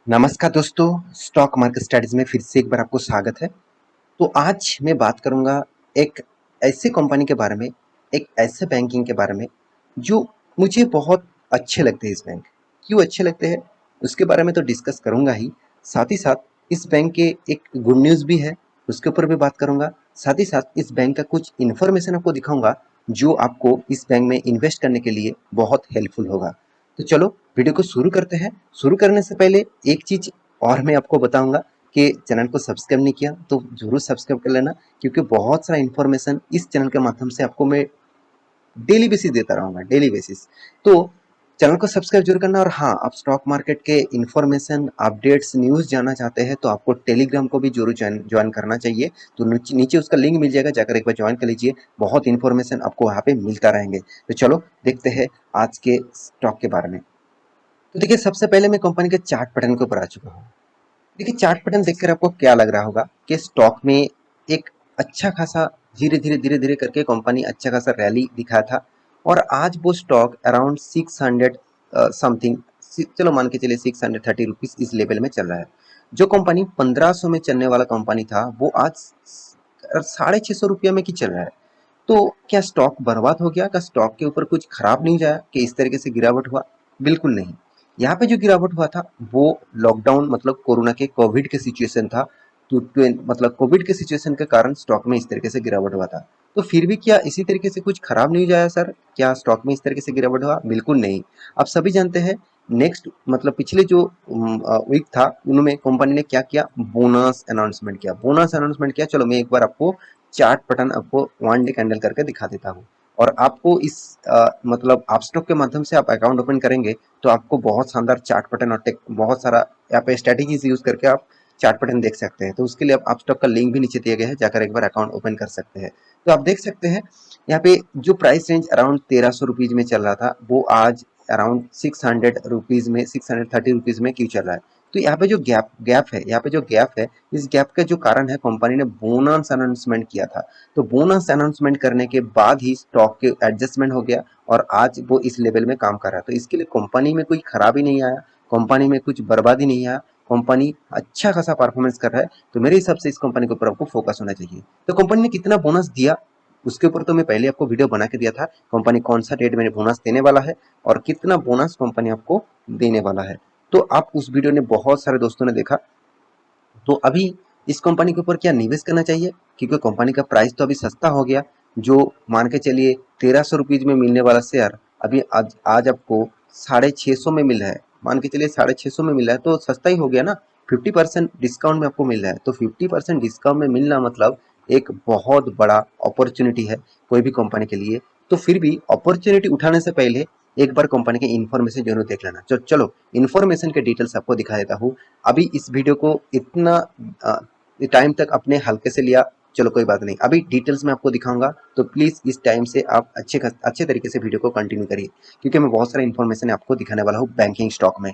नमस्कार दोस्तों, stock market studies में फिर से एक बार आपको स्वागत है। तो आज मैं बात करूंगा एक ऐसे कंपनी के बारे में, एक ऐसे बैंकिंग के बारे में जो मुझे बहुत अच्छे लगते हैं। इस बैंक क्यों अच्छे लगते हैं उसके बारे में तो डिस्कस करूंगा ही। साथ ही साथ इस बैंक के एक गुड न्यूज़ भी है, उसके ऊपर भी बात करूंगा। साथ ही साथ इस बैंक का कुछ इन्फॉर्मेशन आपको दिखाऊंगा जो आपको इस बैंक में इन्वेस्ट करने के लिए बहुत हेल्पफुल होगा। तो चलो वीडियो को शुरू करते हैं। शुरू करने से पहले एक चीज और मैं आपको बताऊंगा कि चैनल को सब्सक्राइब नहीं किया तो जरूर सब्सक्राइब कर लेना, क्योंकि बहुत सारा इन्फॉर्मेशन इस चैनल के माध्यम से आपको मैं डेली बेसिस देता रहूंगा, डेली बेसिस। तो चैनल को सब्सक्राइब जरूर करना। और हाँ, आप स्टॉक मार्केट के इन्फॉर्मेशन, अपडेट्स, न्यूज़ जानना चाहते हैं तो आपको टेलीग्राम को भी जरूर ज्वाइन करना चाहिए। तो नीचे उसका लिंक मिल जाएगा, जाकर एक बार ज्वाइन कर लीजिए। बहुत इन्फॉर्मेशन आपको वहाँ पे मिलता रहेंगे। तो चलो देखते हैं आज के स्टॉक के बारे में। तो देखिए, सबसे पहले मैं कंपनी के चार्ट पैटर्न के ऊपर आ चुका हूँ। देखिए, चार्ट पैटर्न देखकर आपको क्या लग रहा होगा कि स्टॉक में एक अच्छा खासा धीरे धीरे करके कंपनी अच्छा खासा रैली दिखाया था। और आज वो स्टॉक अराउंड 600 समथिंग, चलो मान के चलिए 630 रुपीज इस लेवल में चल रहा है। जो कंपनी 1500 में चलने वाला कंपनी था वो आज 650 रुपया में की चल रहा है। तो क्या स्टॉक बर्बाद हो गया? क्या स्टॉक के ऊपर कुछ खराब न्यूज आया कि इस तरीके से गिरावट हुआ? बिल्कुल नहीं। यहाँ पे जो गिरावट हुआ था वो लॉकडाउन मतलब कोरोना के कोविड के सिचुएशन था। तो मतलब कोविड के सिचुएशन के कारण स्टॉक में इस तरीके से गिरावट हुआ था। तो फिर भी क्या इसी तरीके से कुछ खराब न्यूज आया सर? क्या स्टॉक में इस तरीके से गिरावट हुआ? बिल्कुल नहीं। आप सभी जानते हैं, नेक्स्ट मतलब पिछले जो वीक था उनमें कंपनी ने क्या किया? बोनस अनाउंसमेंट किया। बोनस अनाउंसमेंट किया। चलो मैं एक बार आपको चार्ट पैटर्न आपको वन डे कैंडल करके दिखा देता हूँ। और आपको इस मतलब अपस्टॉक के माध्यम से आप अकाउंट ओपन करेंगे तो आपको बहुत शानदार चार्ट पैटर्न और बहुत सारा यहाँ पे स्ट्रेटेजीज यूज करके आप चार्ट पैटर्न देख सकते हैं। तो उसके लिए आप अपस्टॉक का लिंक भी नीचे दिया गया है, जाकर एक बार अकाउंट ओपन कर सकते हैं। तो आप देख सकते हैं यहाँ पे जो प्राइस रेंज अराउंड 1300 रुपीज में चल रहा था वो आज अराउंड 600 रुपीज में, 630 रुपीज में क्यों चल रहा है? तो यहाँ पे जो गैप गैप है, यहाँ पे जो गैप है, इस गैप का जो कारण है, कंपनी ने बोनस अनाउंसमेंट किया था। तो बोनस अनाउंसमेंट करने के बाद ही स्टॉक के एडजस्टमेंट हो गया और आज वो इस लेवल में काम कर रहा है। तो इसके लिए कंपनी में कोई खराबी नहीं आया, कंपनी में कुछ बर्बादी नहीं आया, कंपनी अच्छा खासा परफॉर्मेंस कर रहा है। तो मेरे हिसाब से इस कंपनी के ऊपर आपको फोकस होना चाहिए। तो कंपनी ने कितना बोनस दिया उसके ऊपर तो मैं पहले आपको वीडियो बना के दिया था, कंपनी कौन सा डेट में बोनस देने वाला है और कितना बोनस कंपनी आपको देने वाला है। तो आप उस वीडियो ने बहुत सारे दोस्तों ने देखा। तो अभी इस कंपनी के ऊपर क्या निवेश करना चाहिए? क्योंकि कंपनी का प्राइस तो अभी सस्ता हो गया। जो मान के चलिए 1300 रुपीज में मिलने वाला शेयर अभी आज आज आपको 650 में मिल रहा है। मान के चलिए 650 में मिल रहा है तो सस्ता ही हो गया ना। 50% डिस्काउंट में आपको मिल रहा है। तो 50% डिस्काउंट में मिलना मतलब एक बहुत बड़ा अपॉर्चुनिटी है कोई भी कंपनी के लिए। तो फिर भी अपॉर्चुनिटी उठाने से पहले एक बार कंपनी के इन्फॉर्मेशन जरूर देख लेना। चलो इन्फॉर्मेशन के डिटेल्स आपको दिखा देता हूँ। अभी इस वीडियो को इतना टाइम तक अपने हल्के से लिया, चलो कोई बात नहीं, अभी डिटेल्स में आपको दिखाऊंगा। तो प्लीज इस टाइम से आप अच्छे तरीके से वीडियो को कंटिन्यू करिए, क्योंकि मैं बहुत सारा इन्फॉर्मेशन आपको दिखाने वाला हूँ बैंकिंग स्टॉक में।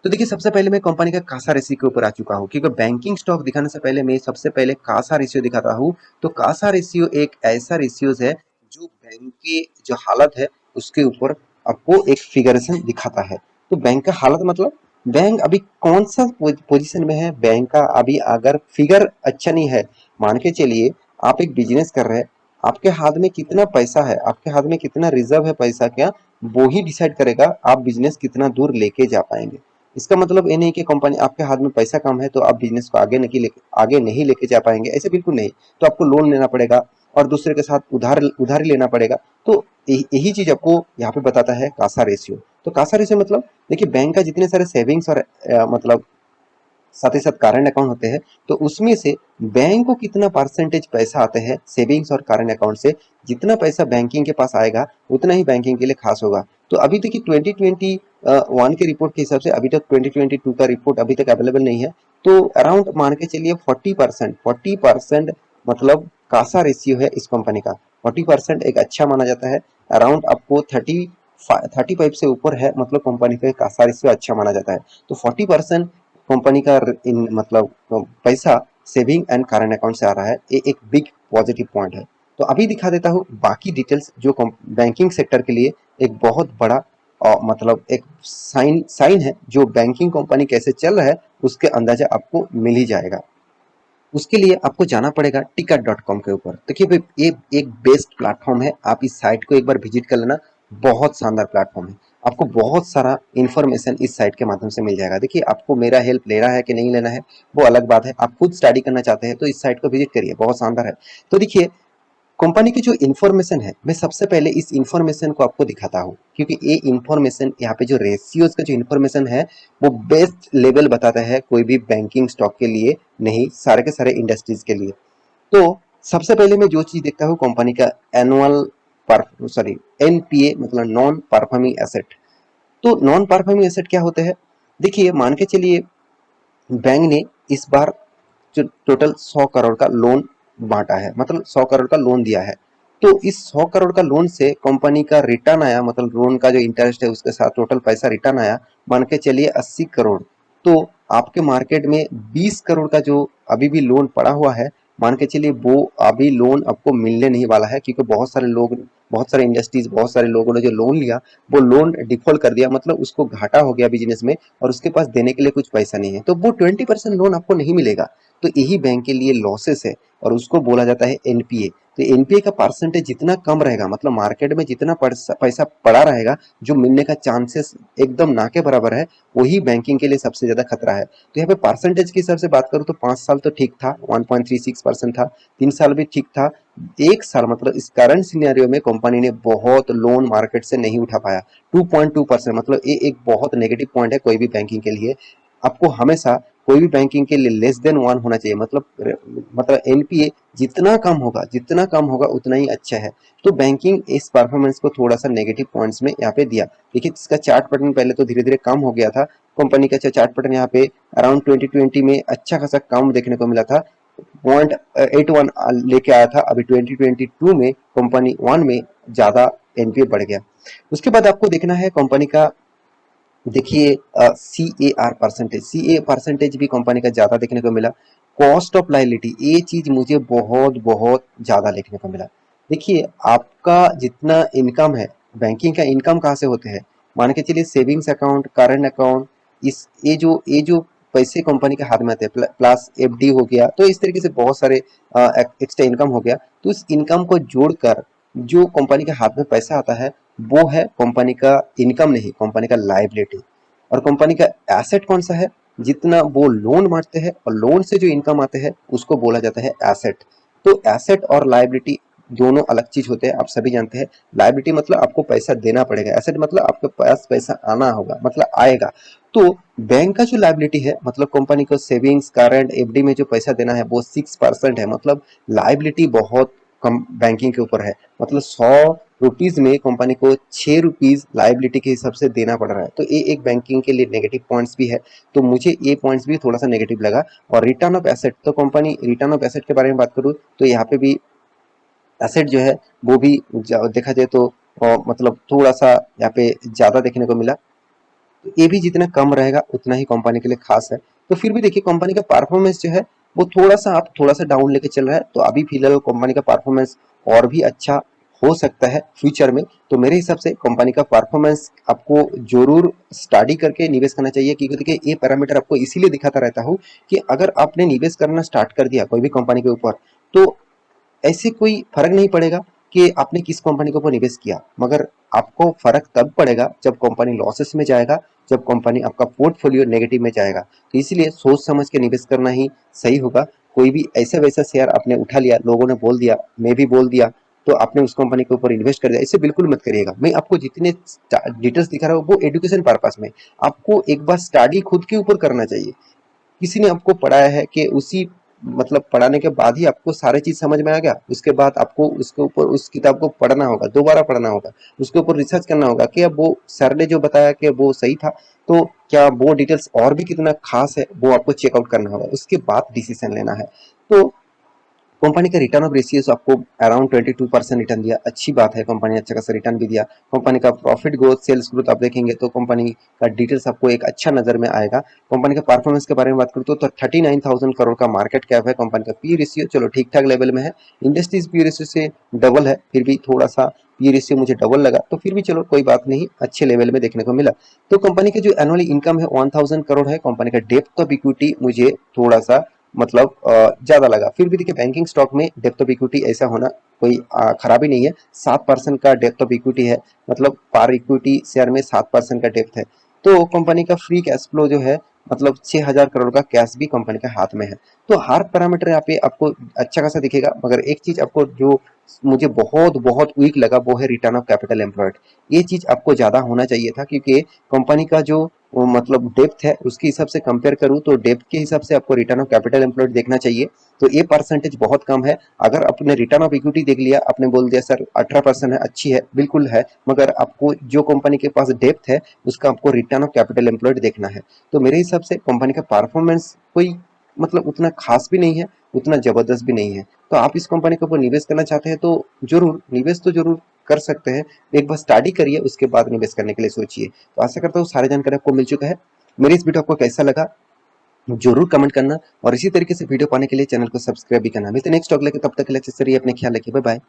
तो देखिए, सबसे पहले मैं कंपनी का कासा रेशियो के ऊपर आ चुका हूँ, क्योंकि बैंकिंग स्टॉक दिखाने से पहले मैं सबसे पहले कासा रेशियो दिखाता हूँ। तो कासा रेशियो एक ऐसा रेशियो है जो बैंक की जो हालत है उसके ऊपर आपको एक फिगरेशन दिखाता है। तो बैंक का हालत मतलब बैंक अभी कौन सा पोजीशन में है, बैंक का अभी अगर फिगर अच्छा नहीं है, मान के चलिए आप एक बिजनेस कर रहे हैं, आपके हाथ में कितना पैसा है, आपके हाथ में कितना रिजर्व है पैसा, क्या वो ही डिसाइड करेगा आप बिजनेस कितना दूर लेके जा पाएंगे। इसका मतलब ये नहीं कि कंपनी आपके हाथ में पैसा कम है तो आप बिजनेस को आगे नहीं लेके जा पाएंगे, ऐसे बिल्कुल नहीं। तो आपको लोन लेना पड़ेगा और दूसरे के साथ उधारी लेना पड़ेगा। तो यही चीज आपको यहाँ पे बताता है कासा रेशियो। तो कासा रेशियो मतलब देखिए, बैंक का जितने सारे सेविंग्स और मतलब साथ ही साथ करंट अकाउंट होते हैं, तो उसमें से बैंक को कितना परसेंटेज पैसा आते हैं सेविंग्स और करंट अकाउंट से, जितना पैसा बैंकिंग के पास आएगा उतना ही बैंकिंग के लिए खास होगा। तो अभी देखिए 2021 के रिपोर्ट के हिसाब से अभी तक 2022 का रिपोर्ट अभी तक अवेलेबल नहीं है। तो अराउंड मान के चलिए 40% मतलब कासा रेशियो है इस कंपनी का। 40% एक अच्छा माना जाता है। अराउंड आपको 35 से ऊपर है मतलब कंपनी का कासा रेशियो अच्छा माना जाता है। तो 40% कंपनी का इन मतलब पैसा सेविंग एंड करंट अकाउंट से आ रहा है, ये एक बिग पॉजिटिव पॉइंट है। तो अभी दिखा देता हूँ बाकी डिटेल्स जो बैंकिंग सेक्टर के लिए एक बहुत बड़ा मतलब एक साइन साइन है, जो बैंकिंग कंपनी कैसे चल रहा है उसके अंदाजा आपको मिल ही जाएगा। उसके लिए आपको जाना पड़ेगा ticket.com के ऊपर। देखिए भाई, ये एक बेस्ट प्लेटफॉर्म है, आप इस साइट को एक बार विजिट कर लेना। बहुत शानदार प्लेटफॉर्म है, आपको बहुत सारा इन्फॉर्मेशन इस साइट के माध्यम से मिल जाएगा। देखिए, आपको मेरा हेल्प लेना है कि नहीं लेना है वो अलग बात है, आप खुद स्टडी करना चाहते हैं तो इस साइट को विजिट करिए, बहुत शानदार है। तो देखिए, कंपनी की जो इन्फॉर्मेशन है, मैं सबसे पहले इस इन्फॉर्मेशन को आपको दिखाता हूँ, क्योंकि ये इन्फॉर्मेशन यहाँ पे जो रेशियोज का जो इन्फॉर्मेशन है वो बेस्ट लेवल बताता है कोई भी बैंकिंग स्टॉक के लिए, नहीं सारे के सारे इंडस्ट्रीज के लिए। तो सबसे पहले मैं जो चीज देखता हूँ कंपनी का एनुअल सॉरी एनपीए मतलब नॉन परफॉर्मिंग एसेट। तो नॉन परफॉर्मिंग एसेट क्या होते हैं? देखिए, मान के चलिए बैंक ने इस बार जो टोटल 100 करोड़ का लोन बांटा है, मतलब 100 करोड़ का लोन दिया है। तो इस 100 करोड़ का लोन से कंपनी का रिटर्न आया, मतलब लोन का जो इंटरेस्ट है उसके साथ टोटल पैसा रिटर्न आया, मान के चलिए 80 करोड़। तो आपके मार्केट में 20 करोड़ का जो अभी भी लोन पड़ा हुआ है, मान के चलिए वो अभी लोन आपको मिलने नहीं वाला है, क्योंकि बहुत सारे लोग, बहुत सारे इंडस्ट्रीज, बहुत सारे लोगों ने जो लोन लिया वो लोन डिफॉल्ट कर दिया, मतलब उसको घाटा हो गया बिजनेस में और उसके पास देने के लिए कुछ पैसा नहीं है, तो वो 20% लोन आपको नहीं मिलेगा। तो यही बैंक के लिए लॉसेस है और उसको बोला जाता है एनपीए। तो एनपीए का परसेंटेज जितना कम रहेगा, मतलब मार्केट में जितना पैसा पड़ा रहेगा, जो मिलने का चांसेस एकदम ना के बराबर है, वही बैंकिंग के लिए सबसे ज्यादा खतरा है। तो यहाँ पे परसेंटेज के हिसाब से बात करूँ तो 5 साल तो ठीक था, 1.36% था, 3 साल भी ठीक था, 1 साल मतलब इस करंट सिनेरियो में कंपनी ने बहुत लोन मार्केट से नहीं उठा पाया। 2.2%, मतलब ये एक बहुत नेगेटिव पॉइंट है कोई भी बैंकिंग के लिए। आपको हमेशा कोई भी बैंकिंग के लिए लेस देन 1 होना चाहिए, मतलब एनपीए जितना कम होगा उतना ही अच्छा है। तो बैंकिंग इस परफॉर्मेंस को थोड़ा सा नेगेटिव पॉइंट्स में यहाँ पे दिया। देखिए, इसका चार्ट पैटर्न पहले तो धीरे धीरे कम हो गया था, कंपनी का चार्ट पैटर्न यहाँ पे अराउंड 2020 में अच्छा खासा कम देखने को मिला था, 0.81 लेके आया था, अभी 2022 में कंपनी वन में ज्यादा एनपीए बढ़ गया। उसके बाद आपको देखना है कंपनी का, देखिए C A R percentage, C A percentage भी कंपनी का ज्यादा देखने को मिला। कॉस्ट ऑफ लायबिलिटी, ये चीज मुझे बहुत बहुत ज्यादा देखने को मिला। देखिए, आपका जितना इनकम है, बैंकिंग का इनकम कहाँ से होते हैं? मान के चलिए सेविंग्स अकाउंट, करंट अकाउंट, इस ये जो पैसे कंपनी के हाथ में आते हैं, प्लस एफडी हो गया, तो इस तरीके से बहुत सारे एक्स्ट्रा इनकम हो गया। तो इस इनकम को जोड़कर जो कंपनी के हाथ में पैसा आता है वो है कंपनी का इनकम, नहीं कंपनी का लायबिलिटी। और कंपनी का एसेट कौन सा है? जितना वो लोन बांटते हैं और लोन से जो इनकम आते हैं उसको बोला जाता है एसेट। तो एसेट और लायबिलिटी दोनों अलग चीज होते हैं, आप सभी जानते हैं। लायबिलिटी मतलब आपको पैसा देना पड़ेगा, एसेट मतलब आपके पास पैसा आना होगा, मतलब आएगा। तो बैंक का जो लायबिलिटी है, मतलब कंपनी को सेविंग्स, करंट, एफडी में जो पैसा देना है वो 6% है, मतलब लायबिलिटी बहुत कम बैंकिंग के ऊपर है। मतलब 100 रुपीज में कंपनी को 6 रुपीज लायबिलिटी के हिसाब से देना पड़ रहा है, तो ये एक बैंकिंग के लिए नेगेटिव पॉइंट्स भी है। तो मुझे ये पॉइंट्स भी थोड़ा सा नेगेटिव लगा। और रिटर्न ऑफ एसेट, तो कंपनी रिटर्न ऑफ एसेट के बारे में बात करूँ तो यहाँ पे भी एसेट जो है वो भी देखा जाए तो मतलब थोड़ा सा यहाँ पे ज्यादा देखने को मिला। तो ये भी जितना कम रहेगा उतना ही कंपनी के लिए खास है। तो फिर भी देखिए, कंपनी का परफॉर्मेंस जो है वो थोड़ा सा डाउन लेके चल रहा है, तो अभी फिलहाल कंपनी का परफॉर्मेंस और भी अच्छा हो सकता है फ्यूचर में। तो मेरे हिसाब से कंपनी का परफॉर्मेंस आपको जरूर स्टडी करके निवेश करना चाहिए, क्योंकि देखिए ये पैरामीटर आपको इसीलिए दिखाता रहता हूँ कि अगर आपने निवेश करना स्टार्ट कर दिया कोई भी कंपनी के ऊपर, तो ऐसे कोई फर्क नहीं पड़ेगा कि आपने किस कंपनी के ऊपर निवेश किया, मगर आपको फर्क तब पड़ेगा जब कंपनी लॉसेस में जाएगा, जब कंपनी आपका पोर्टफोलियो नेगेटिव में जाएगा। तो इसलिए सोच समझ के निवेश करना ही सही होगा। कोई भी ऐसा वैसा शेयर आपने उठा लिया, लोगों ने बोल दिया, मैं भी बोल दिया, तो आपने उस कंपनी के ऊपर इन्वेस्ट कर दिया, ऐसे बिल्कुल मत करिएगा। मैं आपको जितने डिटेल्स दिखा रहा हूँ वो एजुकेशन पर्पस में, आपको एक बार स्टडी खुद के ऊपर करना चाहिए। किसी ने आपको पढ़ाया है कि उसी, मतलब पढ़ाने के बाद ही आपको सारी चीज समझ में आ गया, उसके बाद आपको उसके ऊपर उस किताब को पढ़ना होगा, दोबारा पढ़ना होगा, उसके ऊपर रिसर्च करना होगा कि अब वो सर ने जो बताया कि वो सही था, तो क्या वो डिटेल्स और भी कितना खास है वो आपको चेकआउट करना होगा, उसके बाद डिसीजन लेना है। तो कंपनी का रिटर्न ऑफ रेशियोज आपको अराउंड 22% रिटर्न दिया, अच्छी बात है, कंपनी ने अच्छा खासा रिटर्न भी दिया। कंपनी का प्रॉफिट ग्रोथ, सेल्स ग्रोथ आप देखेंगे तो कंपनी का डिटेल्स आपको एक अच्छा नजर में आएगा। कंपनी का परफॉर्मेंस के बारे में बात करूँ तो 39,000 करोड़ का मार्केट कैप है। कंपनी का पी रेशियो चलो ठीक ठाक लेवल में है, इंडस्ट्रीज पी रेशियो से डबल है, फिर भी थोड़ा सा पी रेशियो मुझे डबल लगा, तो फिर भी चलो कोई बात नहीं, अच्छे लेवल में देखने को मिला। तो कंपनी की जो एनुअली इनकम है 1000 करोड़ है। कंपनी का डेप्थ ऑफ इक्विटी मुझे थोड़ा सा मतलब ज्यादा लगा, फिर भी देखिए बैंकिंग स्टॉक में डेप्थ ऑफ इक्विटी ऐसा होना कोई खराबी नहीं है। 7% का डेप्थ ऑफ इक्विटी है, मतलब पर इक्विटी शेयर में 7% का डेप्थ है। तो कंपनी का फ्री कैश फ्लो जो है मतलब 6000 करोड़ का कैश भी कंपनी के हाथ में है। तो हर पैरामीटर यहाँ पे आपको अच्छा खासा दिखेगा, मगर एक चीज आपको जो मुझे बहुत बहुत वीक लगा वो है रिटर्न ऑफ कैपिटल एम्प्लॉयड। ये चीज आपको ज्यादा होना चाहिए था, क्योंकि कंपनी का जो वो मतलब डेप्थ है उसके हिसाब से कंपेयर करूं तो डेप्थ के हिसाब से आपको रिटर्न ऑफ कैपिटल एम्प्लॉयड देखना चाहिए। तो ये परसेंटेज बहुत कम है। अगर आपने रिटर्न ऑफ इक्विटी देख लिया, आपने बोल दिया सर 18% है, अच्छी है, बिल्कुल है, मगर आपको जो कंपनी के पास डेप्थ है उसका आपको रिटर्न ऑफ कैपिटल एम्प्लॉयड देखना है। तो मेरे हिसाब से कंपनी का परफॉर्मेंस कोई मतलब उतना खास भी नहीं है, उतना जबरदस्त भी नहीं है। तो आप इस कंपनी के ऊपर निवेश करना चाहते हैं तो जरूर निवेश तो जरूर कर सकते हैं, एक बार स्टडी करिए उसके बाद निवेश करने के लिए सोचिए। तो आशा करता हूँ सारी जानकारी आपको मिल चुका है। मेरी इस वीडियो आपको कैसा लगा जरूर कमेंट करना, और इसी तरीके से वीडियो पाने के लिए चैनल को सब्सक्राइब भी करना। मिलते नेक्स्ट अगले के, तब तक के लिए अच्छे से रहिए, अपने ख्याल रखिए, बाय बाय।